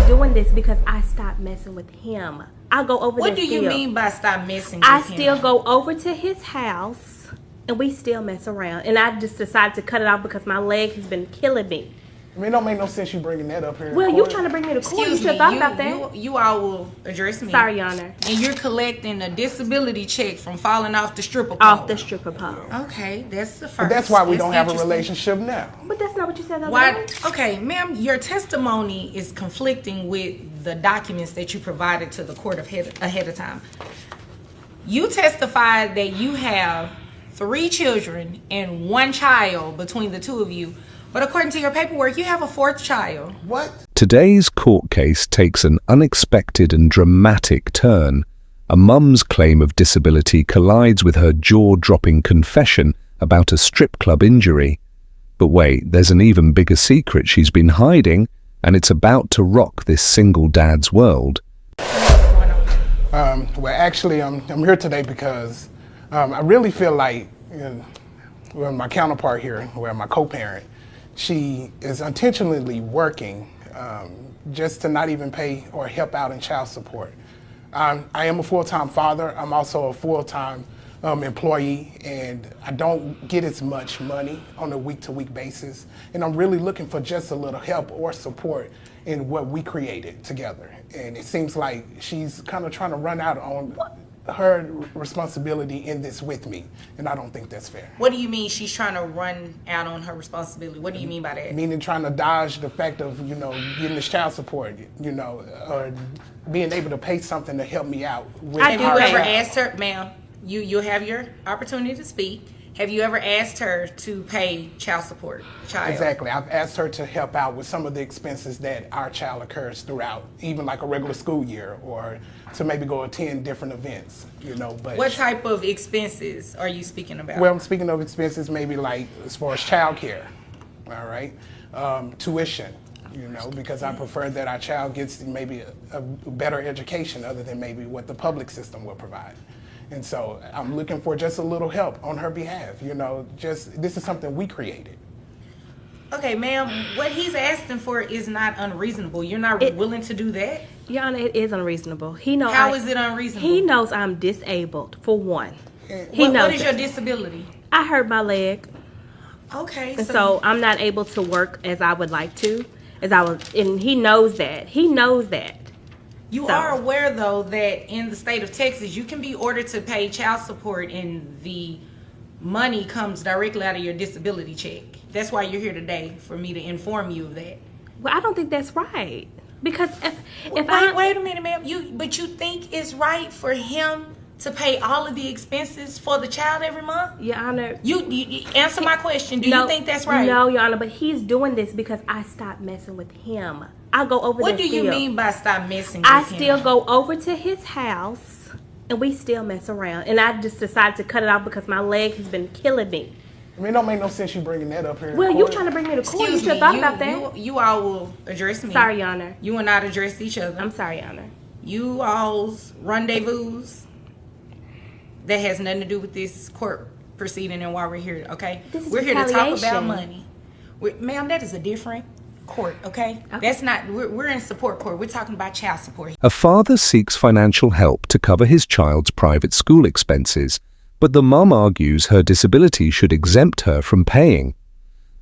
doing this because I stopped messing with him. I go over there. What do you mean by stop messing with him? I still go over to his house and we still mess around. And I just decided to cut it off because my leg has been killing me. I mean, it don't make no sense you bringing that up here. Well, you trying to bring me to court. You should have thought about that. You all will address me. Sorry, Your Honor. And you're collecting a disability check from falling off the stripper pole. Off the stripper pole. Okay, that's the first. But that's why we don't have a relationship now. But that's not what you said the other Why? day. Okay, ma'am, your testimony is conflicting with the documents that you provided to the court ahead of time. You testified that you have 3 children and 1 child between the 2 of you. But according to your paperwork, you have a 4th child. What? Today's court case takes an unexpected and dramatic turn. A mum's claim of disability collides with her jaw-dropping confession about a strip club injury. But wait, there's an even bigger secret she's been hiding, and it's about to rock this single dad's world. Well, actually, I'm here today because I really feel like my counterpart here, my co-parent, she is intentionally working just to not even pay or help out in child support. I am a full-time father. I'm also a full-time employee, and I don't get as much money on a week-to-week basis. And I'm really looking for just a little help or support in what we created together. And it seems like she's kind of trying to run out on her responsibility in this with me, and I don't think that's fair. What do you mean she's trying to run out on her responsibility? What do you mean by that? Meaning trying to dodge the fact of, getting this child support, or being able to pay something to help me out. Have you ever asked her, ma'am, you have your opportunity to speak. Have you ever asked her to pay child support? Exactly. I've asked her to help out with some of the expenses that our child occurs throughout, even like a regular school year, or to maybe go attend different events, But what type of expenses are you speaking about? Well, I'm speaking of expenses maybe like as far as childcare, all right, tuition, because I prefer that our child gets maybe a better education other than maybe what the public system will provide. And so I'm looking for just a little help on her behalf, this is something we created. Okay, ma'am, what he's asking for is not unreasonable. You're not willing to do that? Your Honor, it is unreasonable. How is it unreasonable? He knows I'm disabled, for one. What is your disability? I hurt my leg. Okay. So I'm not able to work as I would like to, and he knows that. He knows that. You are aware, though, that in the state of Texas, you can be ordered to pay child support and the money comes directly out of your disability check. That's why you're here today, for me to inform you of that. Well, I don't think that's right. Because wait a minute, ma'am. But you think it's right for him to pay all of the expenses for the child every month? Your Honor. You answer my question. Do you think that's right? No, Your Honor, but he's doing this because I stopped messing with him. I go over there. What do you mean by stop messing with him? I still go over to his house and we still mess around. And I just decided to cut it off because my leg has been killing me. I mean, it don't make no sense you bringing that up here. Well, you trying to bring me to court. You should have thought about that. You all will address me. Sorry, Your Honor. You will not address each other. I'm sorry, Your Honor. You all's rendezvous, that has nothing to do with this court proceeding and why we're here, okay? We're here to talk about money. Ma'am, that is a different court, okay? That's not, we're in support court. We're talking about child support. A father seeks financial help to cover his child's private school expenses, but the mum argues her disability should exempt her from paying.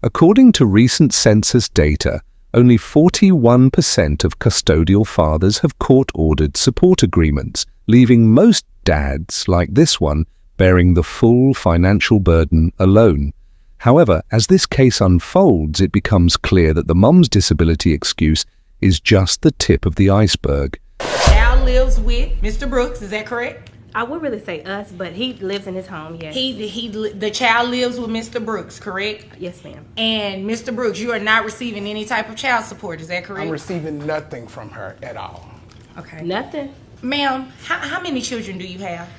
According to recent census data, only 41% of custodial fathers have court-ordered support agreements, leaving most dads, like this one, bearing the full financial burden alone. However, as this case unfolds, it becomes clear that the mum's disability excuse is just the tip of the iceberg. Child lives with Mr. Brooks, is that correct? I would really say us, but he lives in his home, yes. The child lives with Mr. Brooks, correct? Yes, ma'am. And Mr. Brooks, you are not receiving any type of child support, is that correct? I'm receiving nothing from her at all. Okay. Nothing? Ma'am, how many children do you have?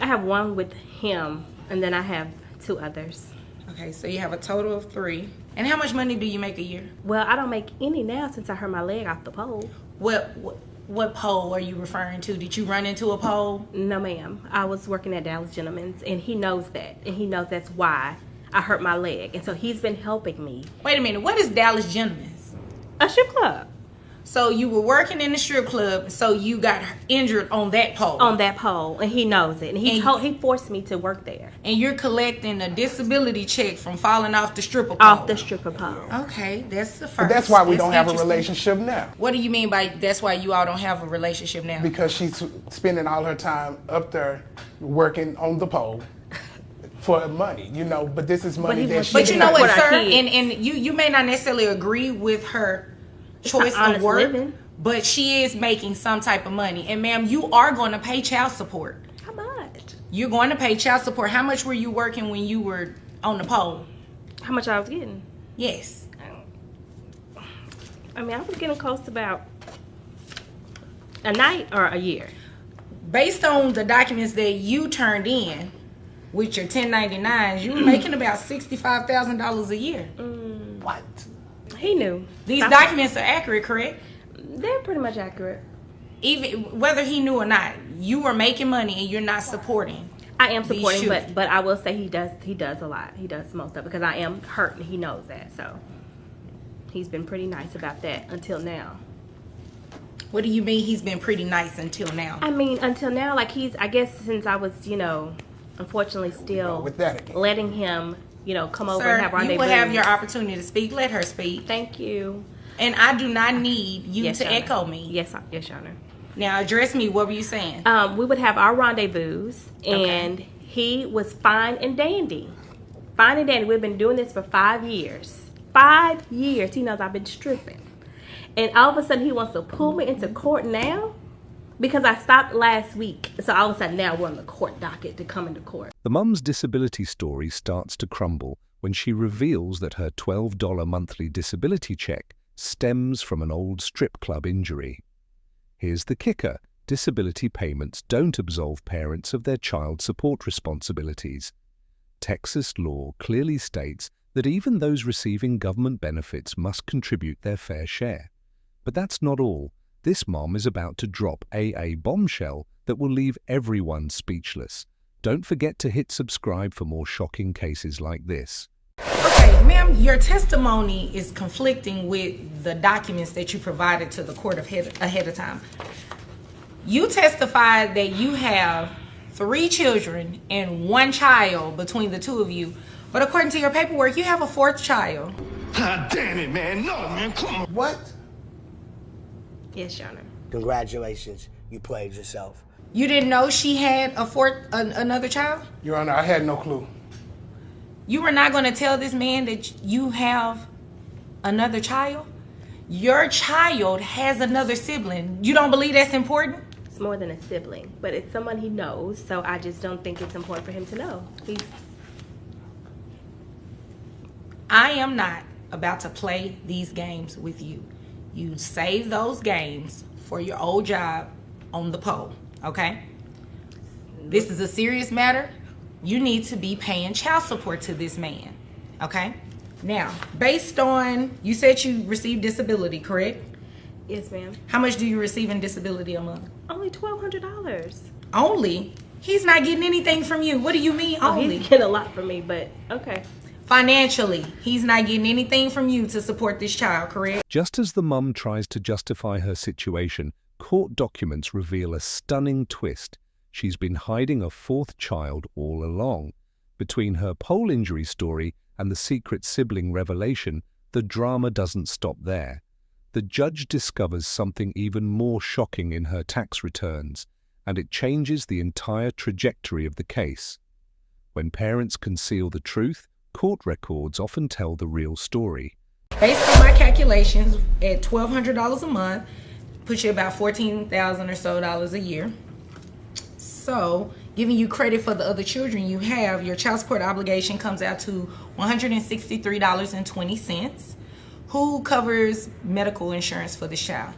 I have one with him, and then I have 2 others. Okay, so you have a total of 3. And how much money do you make a year? Well, I don't make any now since I hurt my leg off the pole. What pole are you referring to? Did you run into a pole? No, ma'am. I was working at Dallas Gentleman's, and he knows that. And he knows that's why I hurt my leg. And so he's been helping me. Wait a minute. What is Dallas Gentleman's? A strip club. So you were working in the strip club, so you got injured on that pole. On that pole, and he knows it. And he forced me to work there. And you're collecting a disability check from falling off the stripper pole. Off the stripper pole. Okay, that's the first. But that's why we don't have a relationship now. What do you mean by that's why you all don't have a relationship now? Because she's spending all her time up there working on the pole for money, you know. But this is money that she. But you know what, sir? And you may not necessarily agree with her choice of work, living. But she is making some type of money. And ma'am, you are going to pay child support. How much? You're going to pay child support. How much were you working when you were on the pole? How much I was getting? Yes. I mean, I was getting close to about a night or a year. Based on the documents that you turned in with your 1099s, you were making about $65,000 a year. What? He knew. These documents are accurate, correct? They're pretty much accurate. Even whether he knew or not, you were making money and you're not supporting. I am supporting, but I will say he does a lot. He does most of it because I am hurt and he knows that. So he's been pretty nice about that until now. What do you mean he's been pretty nice until now? I mean, until now, like I guess since I was, unfortunately still with that letting him, come over Sir, and have rendezvous. You will have your opportunity to speak. Let her speak. Thank you. And I do not need you to echo me. Yes, Your Honor. Now address me. What were you saying? We would have our rendezvous, and he was fine and dandy. Fine and dandy. We've been doing this for 5 years. 5 years. He knows I've been stripping. And all of a sudden, he wants to pull me into court now because I stopped last week. So all of a sudden, now we're on the court docket to come into court. The mum's disability story starts to crumble when she reveals that her $12 monthly disability check stems from an old strip club injury. Here's the kicker. Disability payments don't absolve parents of their child support responsibilities. Texas law clearly states that even those receiving government benefits must contribute their fair share. But that's not all. This mom is about to drop a bombshell that will leave everyone speechless. Don't forget to hit subscribe for more shocking cases like this. Okay, ma'am, your testimony is conflicting with the documents that you provided to the court ahead of time. You testified that you have 3 children and 1 child between the two of you, but according to your paperwork, you have a 4th child. Ah, damn it, man. No, man, come on. What? Yes, Your Honor. Congratulations, you played yourself. You didn't know she had another child? Your Honor, I had no clue. You were not going to tell this man that you have another child? Your child has another sibling. You don't believe that's important? It's more than a sibling, but it's someone he knows, so I just don't think it's important for him to know. I am not about to play these games with you. You save those games for your old job on the pole, okay? This is a serious matter. You need to be paying child support to this man, okay? Now, based on, you said you received disability, correct? Yes, ma'am. How much do you receive in disability a month? Only $1,200. Only? He's not getting anything from you. What do you mean only? He's getting a lot from me, but okay. Financially, he's not getting anything from you to support this child, correct? Just as the mum tries to justify her situation, court documents reveal a stunning twist. She's been hiding a 4th child all along. Between her pole injury story and the secret sibling revelation, the drama doesn't stop there. The judge discovers something even more shocking in her tax returns, and it changes the entire trajectory of the case. When parents conceal the truth, court records often tell the real story. Based on my calculations, at $1,200 a month, puts you about $14,000 or so a year. So, giving you credit for the other children you have, your child support obligation comes out to $163.20. Who covers medical insurance for this child?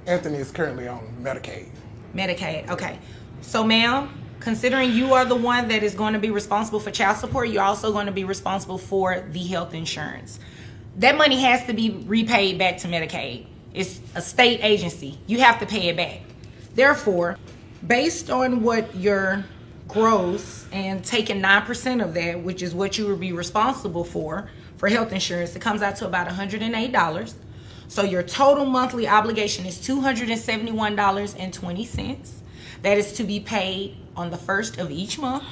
Anthony is currently on Medicaid. Medicaid, okay. So, ma'am, considering you are the one that is going to be responsible for child support, you're also going to be responsible for the health insurance. That money has to be repaid back to Medicaid. It's a state agency. You have to pay it back. Therefore, based on what your gross and taking 9% of that, which is what you would be responsible for health insurance, it comes out to about $108. So your total monthly obligation is $271.20. That is to be paid on the first of each month,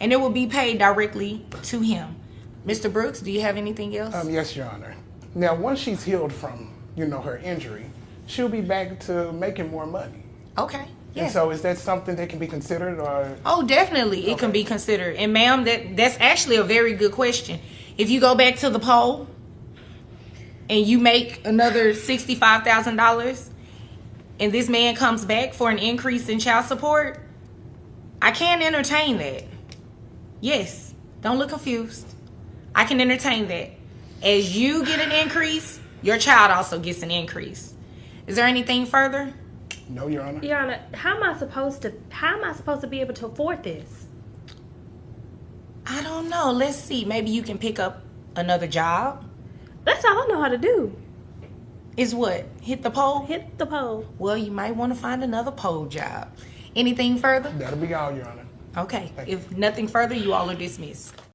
and it will be paid directly to him. Mr. Brooks, do you have anything else? Yes, Your Honor. Now, once she's healed from, her injury, she'll be back to making more money. Okay. Yeah. And so is that something that can be considered, or? Oh, definitely. It can be considered. And ma'am, that's actually a very good question. If you go back to the poll and you make another $65,000 and this man comes back for an increase in child support, I can entertain that. Yes. Don't look confused. I can entertain that. As you get an increase, your child also gets an increase. Is there anything further? No, Your Honor. Your Honor, how am I supposed to be able to afford this? I don't know. Let's see. Maybe you can pick up another job. That's all I know how to do. Is what? Hit the pole? Hit the pole. Well, you might want to find another pole job. Anything further? That'll be all, Your Honor. Okay. Thank you. If nothing further, you all are dismissed.